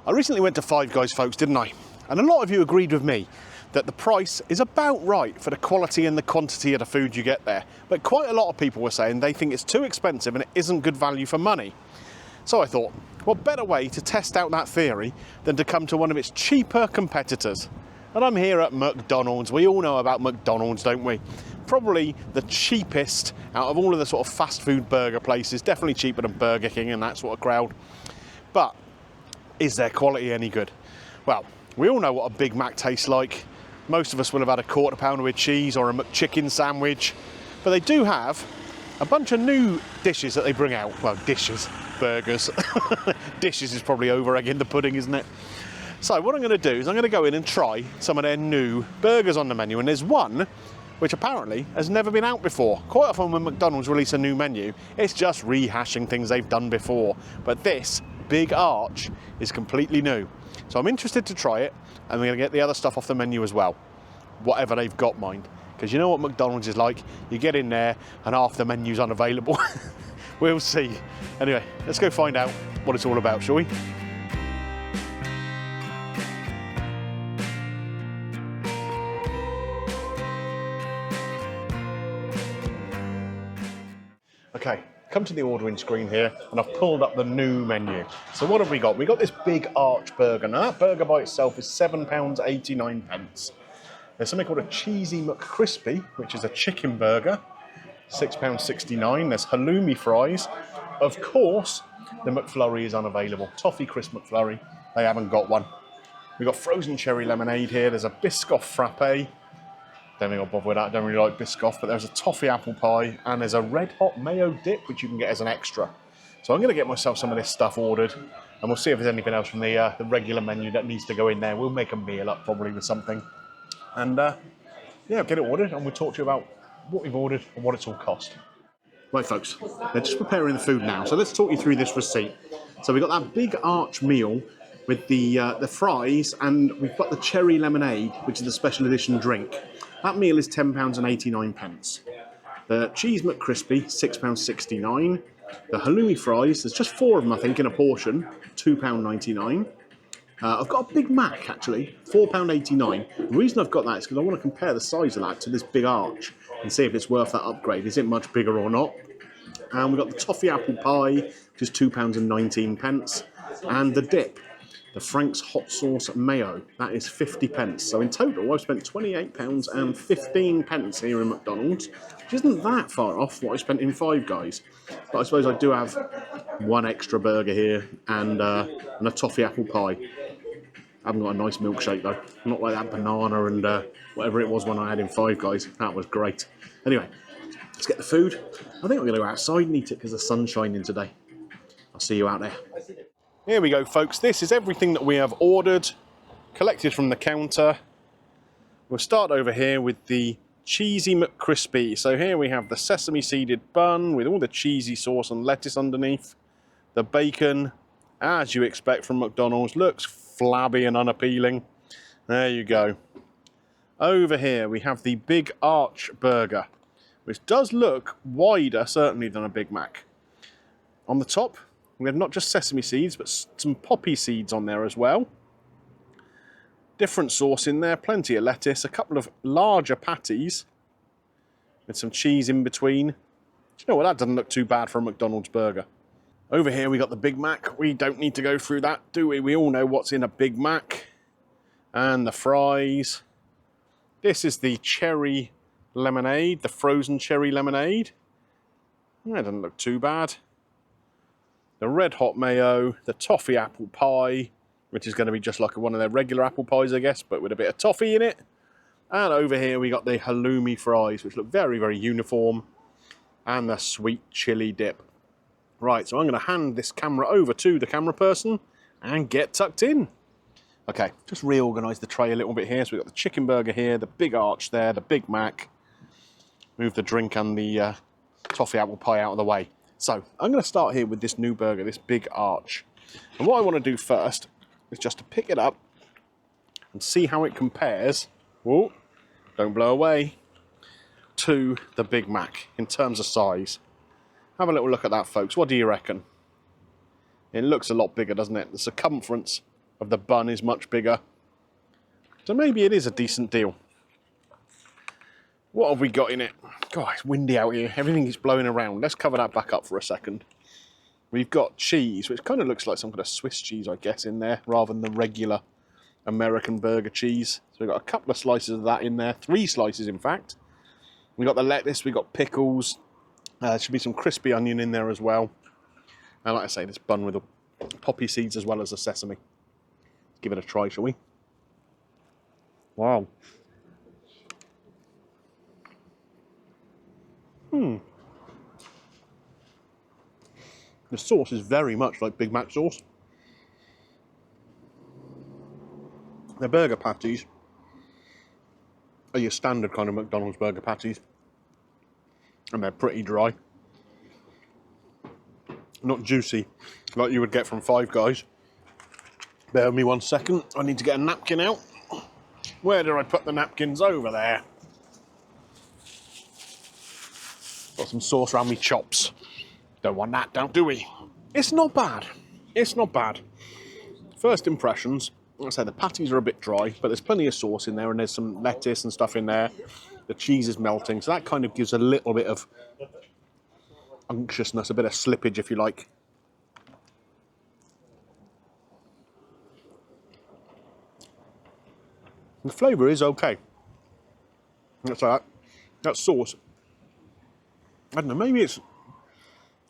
I recently went to Five Guys, folks, didn't I? And a lot of you agreed with me that the price is about right for the quality and the quantity of the food you get there. But quite a lot of people were saying they think it's too expensive and it isn't good value for money. So I thought, what better way to test out that theory than to come to one of its cheaper competitors? And I'm here at McDonald's. We all know about McDonald's, don't we? Probably the cheapest out of all of the sort of fast food burger places, definitely cheaper than Burger King and that sort of crowd. But is their quality any good? Well, we all know what a Big Mac tastes like. Most of us will have had a quarter pounder with cheese or a McChicken sandwich. But they do have a bunch of new dishes that they bring out. Well, dishes, burgers. Dishes is probably over egging the pudding, isn't it? So what I'm going to do is I'm going to go in and try some of their new burgers on the menu. And there's one which apparently has never been out before. Quite often when McDonald's release a new menu, it's just rehashing things they've done before. But this Big Arch is completely new. So I'm interested to try it, and we're going to get the other stuff off the menu as well. Whatever they've got, mind. Because you know what McDonald's is like. You get in there and half the menu's unavailable. We'll see. Anyway, let's go find out what it's all about, shall we? Okay, come to the ordering screen here, and I've pulled up the new menu. So what have we got? We got this Big Arch burger. Now that burger by itself is £7.89. There's something called a Cheesy McCrispy, which is a chicken burger, £6.69. There's halloumi fries. Of course, the McFlurry is unavailable. Toffee crisp McFlurry, they haven't got one. We've got frozen cherry lemonade here. There's a Biscoff frappe. Don't think I'll bother with that. I don't really like Biscoff, but there's a toffee apple pie, and there's a red hot mayo dip, which you can get as an extra. So I'm going to get myself some of this stuff ordered, and we'll see if there's anything else from the regular menu that needs to go in there. We'll make a meal up probably with something. And yeah, get it ordered, and we'll talk to you about what we've ordered and what it's all cost. Right, folks, they're just preparing the food now, so let's talk you through this receipt. So we've got that Big Arch meal with the fries, and we've got the cherry lemonade, which is the special edition drink. That meal is £10.89. The Cheese McCrispy, £6.69. The halloumi fries, there's just 4 of them, I think, in a portion, £2.99. I've got a Big Mac, actually, £4.89. The reason I've got that is because I want to compare the size of that to this Big Arch and see if it's worth that upgrade. Is it much bigger or not? And we've got the toffee apple pie, which is £2.19. And the dip, the Frank's hot sauce mayo, that is 50p. So in total, I've spent £28.15 here in McDonald's, which isn't that far off what I spent in Five Guys. But I suppose I do have one extra burger here and a toffee apple pie. I haven't got a nice milkshake though. Not like that banana and whatever it was when I had in Five Guys. That was great. Anyway, let's get the food. I think I'm going to go outside and eat it because the sun's shining today. I'll see you out there. Here we go, folks. This is everything that we have ordered, collected from the counter. We'll start over here with the Cheesy McCrispy. So here we have the sesame seeded bun with all the cheesy sauce and lettuce underneath. The bacon, as you expect from McDonald's, looks flabby and unappealing. There you go. Over here we have the Big Arch burger, which does look wider, certainly, than a Big Mac. On the top, we have not just sesame seeds, but some poppy seeds on there as well. Different sauce in there, plenty of lettuce, a couple of larger patties with some cheese in between. Do you know what? That doesn't look too bad for a McDonald's burger. Over here we got the Big Mac. We don't need to go through that, do we? We all know what's in a Big Mac. And the fries. This is the cherry lemonade, the frozen cherry lemonade. That doesn't look too bad. The red hot mayo, the toffee apple pie, which is going to be just like one of their regular apple pies, I guess, but with a bit of toffee in it. And over here we got the halloumi fries, which look very, very uniform. And the sweet chili dip. Right, so I'm going to hand this camera over to the camera person and get tucked in. Okay, just reorganise the tray a little bit here. So we've got the chicken burger here, the Big Arch there, the Big Mac. Move the drink and the toffee apple pie out of the way. So I'm going to start here with this new burger, this Big Arch. And what I want to do first is just to pick it up and see how it compares, whoa, don't blow away, to the Big Mac in terms of size. Have a little look at that, folks. What do you reckon? It looks a lot bigger, doesn't it? The circumference of the bun is much bigger. So maybe it is a decent deal. What have we got in it? God, it's windy out here. Everything is blowing around. Let's cover that back up for a second. We've got cheese, which kind of looks like some kind of Swiss cheese, I guess, in there, rather than the regular American burger cheese. So we've got a couple of slices of that in there. 3 slices, in fact. We've got the lettuce, we've got pickles. There should be some crispy onion in there as well. And like I say, this bun with the poppy seeds as well as the sesame. Let's give it a try, shall we? Wow. The sauce is very much like Big Mac sauce. The burger patties are your standard kind of McDonald's burger patties. And they're pretty dry. Not juicy like you would get from Five Guys. Bear with me 1 second. I need to get a napkin out. Where did I put the napkins? Over there. Got some sauce around me chops. Don't want that, don't we? It's not bad. It's not bad. First impressions, like I say, the patties are a bit dry, but there's plenty of sauce in there and there's some lettuce and stuff in there. The cheese is melting, so that kind of gives a little bit of unctuousness, a bit of slippage, if you like. The flavour is okay. That's like that sauce. I don't know, maybe it's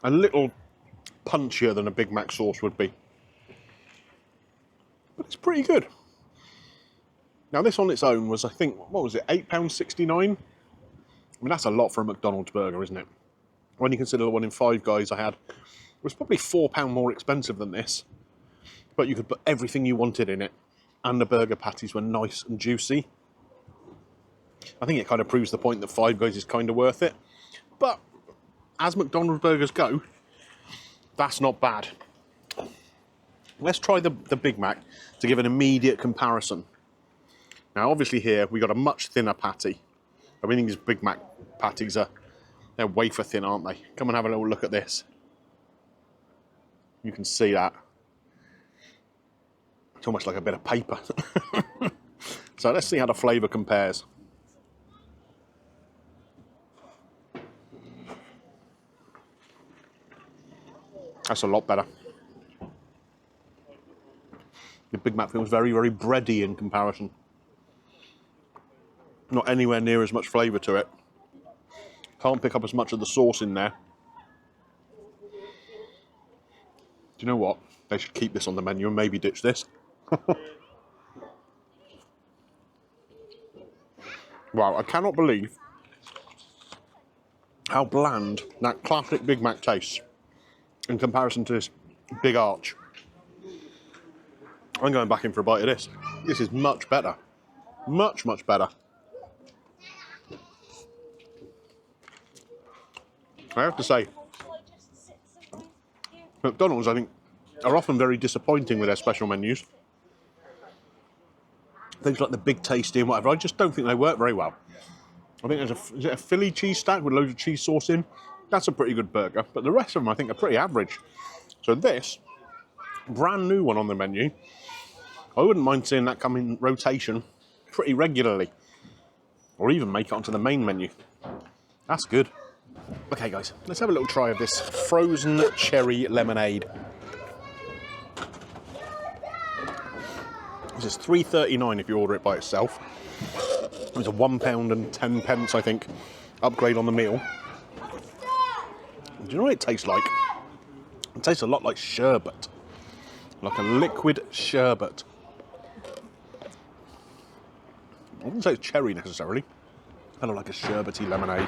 a little punchier than a Big Mac sauce would be. But it's pretty good. Now this on its own was, I think, what was it, £8.69? I mean, that's a lot for a McDonald's burger, isn't it? When you consider the one in Five Guys I had, it was probably £4 more expensive than this. But you could put everything you wanted in it. And the burger patties were nice and juicy. I think it kind of proves the point that Five Guys is kind of worth it. But as McDonald's burgers go, that's not bad. Let's try the Big Mac to give an immediate comparison. Now, obviously here, we got a much thinner patty. I mean, these Big Mac patties they're wafer thin, aren't they? Come and have a little look at this. You can see that. It's almost like a bit of paper. So let's see how the flavour compares. That's a lot better. The Big Mac feels very, very bready in comparison. Not anywhere near as much flavour to it. Can't pick up as much of the sauce in there. Do you know what? They should keep this on the menu and maybe ditch this. Wow, I cannot believe how bland that classic Big Mac tastes in comparison to this big arch. I'm going back in for a bite of this. This is much better. Much, much better. I have to say, McDonald's, I think, are often very disappointing with their special menus. Things like the Big Tasty and whatever, I just don't think they work very well. I think there's is it a Philly cheese stack with loads of cheese sauce in? That's a pretty good burger, but the rest of them I think are pretty average. So this, brand new one on the menu, I wouldn't mind seeing that come in rotation pretty regularly. Or even make it onto the main menu. That's good. Okay guys, let's have a little try of this frozen cherry lemonade. This is $3.39 if you order it by itself. It's a £1.10, I think, upgrade on the meal. Do you know what it tastes like? It tastes a lot like sherbet. Like a liquid sherbet. I wouldn't say it's cherry necessarily. Kind of like a sherbety lemonade.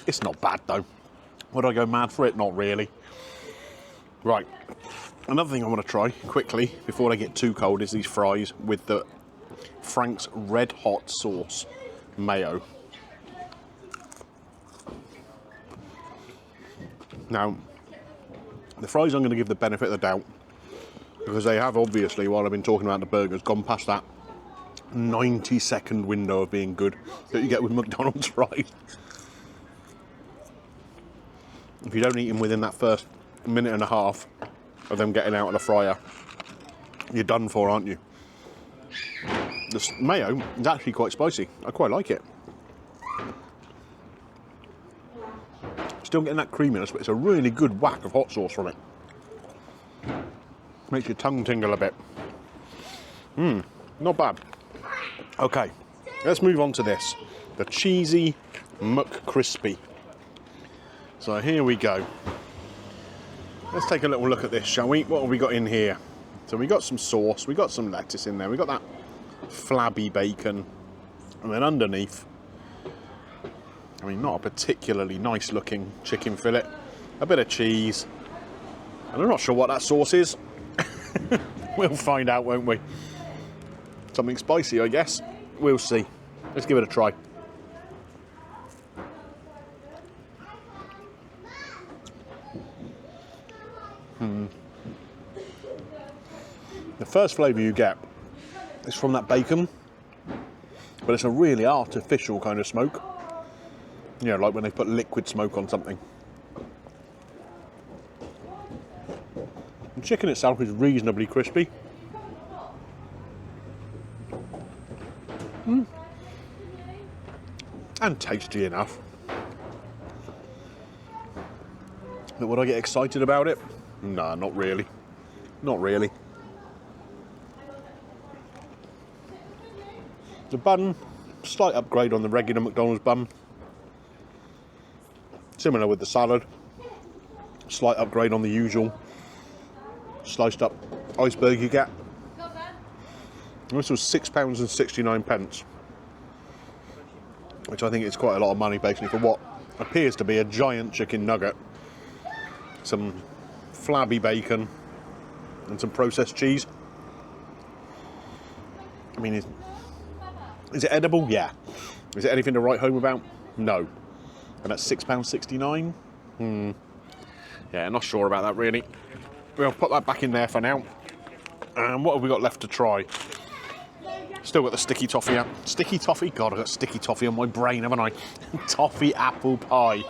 It's not bad though. Would I go mad for it? Not really. Right. Another thing I want to try quickly before they get too cold is these fries with the Frank's Red Hot Sauce mayo. Now, the fries I'm going to give the benefit of the doubt because they have obviously, while I've been talking about the burgers, gone past that 90-second window of being good that you get with McDonald's fries. If you don't eat them within that first minute and a half of them getting out of the fryer, you're done for, aren't you? The mayo is actually quite spicy. I quite like it. Still getting that creaminess, but it's a really good whack of hot sauce from it. Makes your tongue tingle a bit. Not bad. Okay, let's move on to this. The cheesy McCrispy. So here we go. Let's take a little look at this, shall we? What have we got in here? So we got some sauce, we got some lettuce in there, we got that flabby bacon, and then underneath, I mean, not a particularly nice looking chicken fillet, a bit of cheese, and I'm not sure what that sauce is. We'll find out, won't we? Something spicy, I guess. We'll see. Let's give it a try. The first flavour you get is from that bacon, but it's a really artificial kind of smoke. You know, like when they put liquid smoke on something. The chicken itself is reasonably crispy. And tasty enough. But would I get excited about it? Nah, not really. Not really. The bun, slight upgrade on the regular McDonald's bun. Similar with the salad. Slight upgrade on the usual sliced up iceberg you get. This was £6.69, which I think is quite a lot of money basically for what appears to be a giant chicken nugget, some flabby bacon and some processed cheese. I mean, is it edible? Yeah. Is it anything to write home about? No. And that's £6.69? Yeah, not sure about that really. We'll put that back in there for now. And what have we got left to try? Still got the sticky toffee out. Sticky toffee? God, I've got sticky toffee on my brain, haven't I? Toffee apple pie.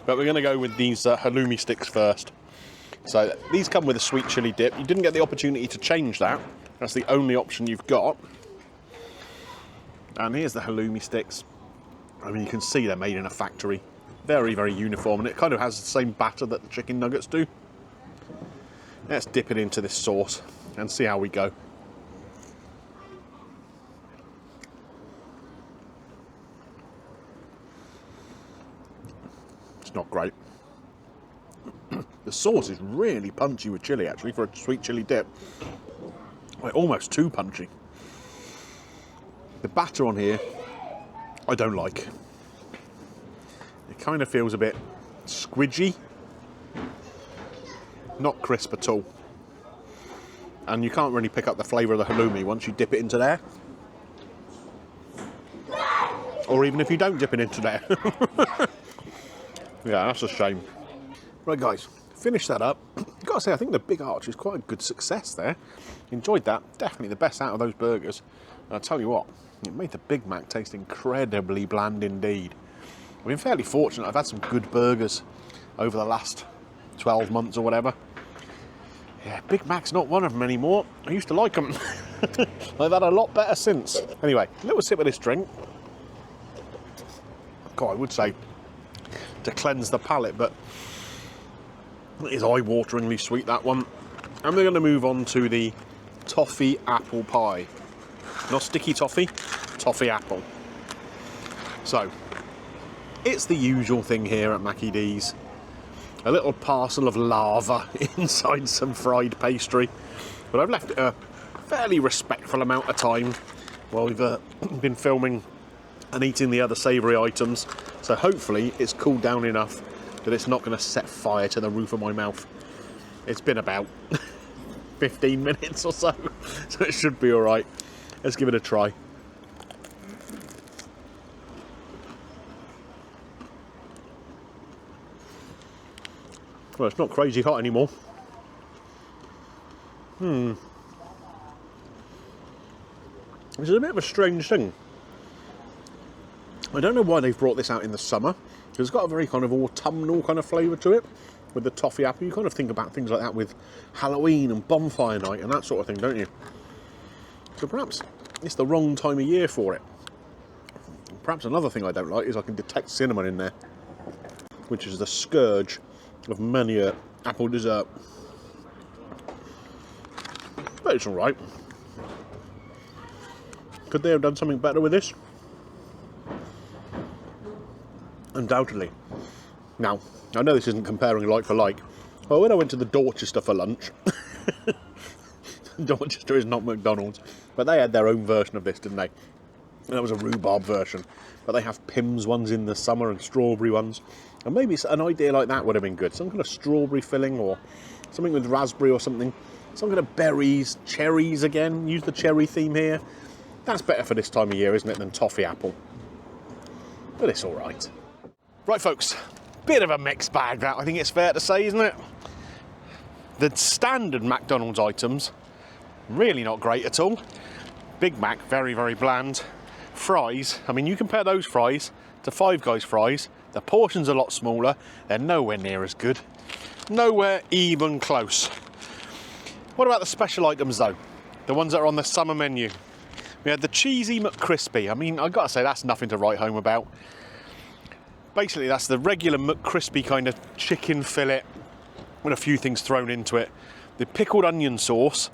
But we're going to go with these halloumi sticks first. So these come with a sweet chilli dip. You didn't get the opportunity to change that. That's the only option you've got. And here's the halloumi sticks. I mean, you can see they're made in a factory. Very, very uniform. And it kind of has the same batter that the chicken nuggets do. Let's dip it into this sauce and see how we go. It's not great. The sauce is really punchy with chilli, actually, for a sweet chilli dip. Like, almost too punchy. The batter on here, I don't like. It kind of feels a bit squidgy. Not crisp at all. And you can't really pick up the flavour of the halloumi once you dip it into there. Or even if you don't dip it into there. Yeah, that's a shame. Right guys, finish that up. I've got to say, I think the Big Arch is quite a good success there. Enjoyed that. Definitely the best out of those burgers. And I'll tell you what, it made the Big Mac taste incredibly bland indeed. I've been fairly fortunate. I've had some good burgers over the last 12 months or whatever. Yeah, Big Mac's not one of them anymore. I used to like them. I've had a lot better since. Anyway, a little sip of this drink. God, I would say to cleanse the palate, but it is eye-wateringly sweet, that one. And we're going to move on to the toffee apple pie. Not sticky toffee, toffee apple. So, it's the usual thing here at McDonald's. A little parcel of lava inside some fried pastry. But I've left it a fairly respectful amount of time while we've been filming and eating the other savoury items. So hopefully it's cooled down enough that it's not going to set fire to the roof of my mouth. It's been about 15 minutes or so, so it should be alright. Let's give it a try. Well, it's not crazy hot anymore. This is a bit of a strange thing. I don't know why they've brought this out in the summer. It's got a very kind of autumnal kind of flavour to it. with the toffee apple. You kind of think about things like that with Halloween and bonfire night and that sort of thing, don't you? So perhaps it's the wrong time of year for it. Perhaps another thing I don't like is I can detect cinnamon in there, which is the scourge of many a apple dessert. But it's alright. Could they have done something better with this? Undoubtedly. Now, I know this isn't comparing like for like, but when I went to the Dorchester for lunch, Dorchester is not McDonald's, but they had their own version of this, didn't they? And that was a rhubarb version, but they have Pimm's ones in the summer and strawberry ones, and maybe an idea like that would have been good. Some kind of strawberry filling or something with raspberry or something. Some kind of berries, cherries again, use the cherry theme here. That's better for this time of year, isn't it, than toffee apple. But it's all right. Right, folks, bit of a mixed bag that, I think it's fair to say, isn't it? The standard McDonald's items, really not great at all. Big Mac, very, very bland. Fries, I mean, you compare those fries to Five Guys fries, the portion's a lot smaller, they're nowhere near as good. Nowhere even close. What about the special items though? The ones that are on the summer menu. We had the cheesy McCrispy. I mean, I've got to say, that's nothing to write home about. Basically, that's the regular McCrispy kind of chicken fillet with a few things thrown into it. The pickled onion sauce,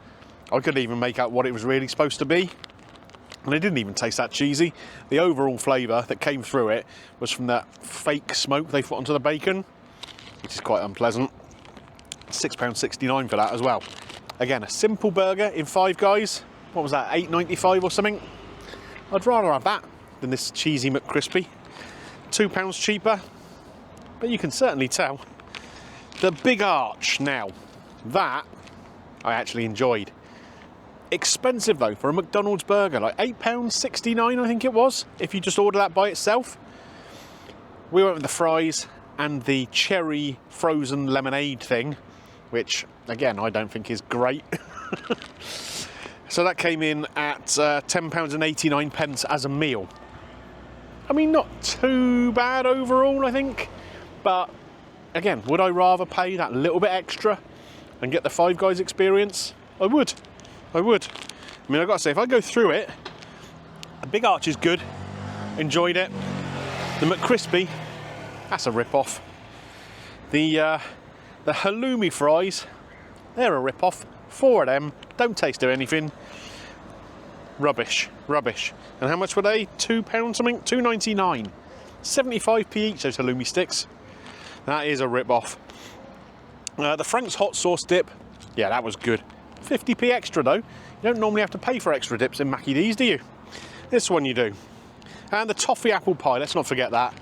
I couldn't even make out what it was really supposed to be. And it didn't even taste that cheesy. The overall flavour that came through it was from that fake smoke they put onto the bacon, which is quite unpleasant. £6.69 for that as well. Again, a simple burger in Five Guys. What was that, $8.95 or something? I'd rather have that than this cheesy McCrispy. £2 cheaper, but you can certainly tell. The Big Arch now, that I actually enjoyed. Expensive though for a McDonald's burger, like £8.69 I think it was, if you just order that by itself. We went with the fries and the cherry frozen lemonade thing, which again I don't think is great. So that came in at £10.89 as a meal. I mean, not too bad overall, I think. But again, would I rather pay that little bit extra and get the Five Guys experience? I would. I would. I mean, I've got to say, if I go through it, the Big Arch is good. Enjoyed it. The McCrispy, that's a rip-off. The halloumi fries, they're a rip-off. 4 of them, don't taste of anything. Rubbish, rubbish. And how much were they? £2 something? £2.99. 75p each, those halloumi sticks. That is a rip-off. The Frank's hot sauce dip, yeah, that was good. 50p extra though. You don't normally have to pay for extra dips in Mackie D's, do you? This one you do. And the toffee apple pie, let's not forget that.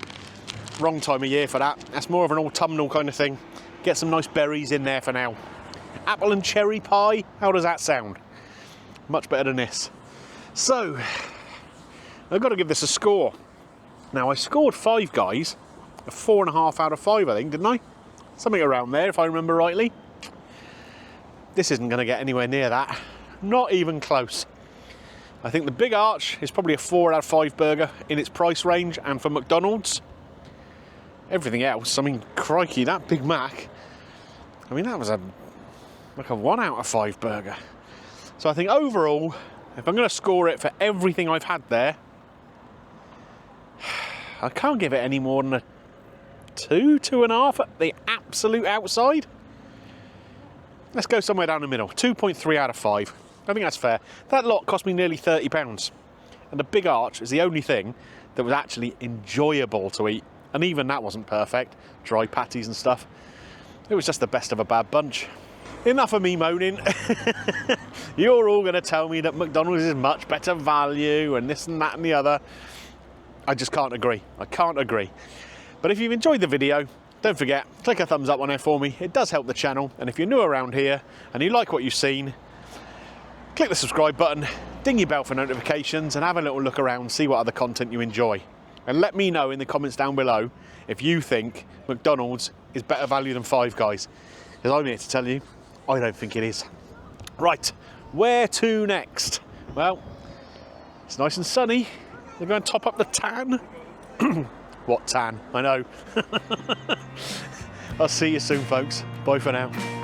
Wrong time of year for that. That's more of an autumnal kind of thing. Get some nice berries in there for now. Apple and cherry pie, how does that sound? Much better than this. So, I've got to give this a score. Now, I scored Five Guys a 4.5 out of 5, I think, didn't I? Something around there, if I remember rightly. This isn't going to get anywhere near that. Not even close. I think the Big Arch is probably a 4 out of 5 burger in its price range, and for McDonald's, everything else, I mean, crikey, that Big Mac, I mean, that was like a 1 out of 5 burger. So I think overall, if I'm going to score it for everything I've had there, I can't give it any more than a 2.5 at the absolute outside. Let's go somewhere down the middle. 2.3 out of 5. I think that's fair. That lot cost me nearly £30. And the Big Arch is the only thing that was actually enjoyable to eat. And even that wasn't perfect. Dry patties and stuff. It was just the best of a bad bunch. Enough of me moaning. You're all going to tell me that McDonald's is much better value and this and that and the other. I just can't agree. I can't agree. But if you've enjoyed the video, don't forget, click a thumbs up on it for me. It does help the channel. And if you're new around here and you like what you've seen, click the subscribe button, ding your bell for notifications, and have a little look around, see what other content you enjoy. And let me know in the comments down below if you think McDonald's is better value than Five Guys. Because I'm here to tell you, I don't think it is. Right, where to next? Well, it's nice and sunny. We're going to top up the tan. What tan? I know. I'll see you soon, folks. Bye for now.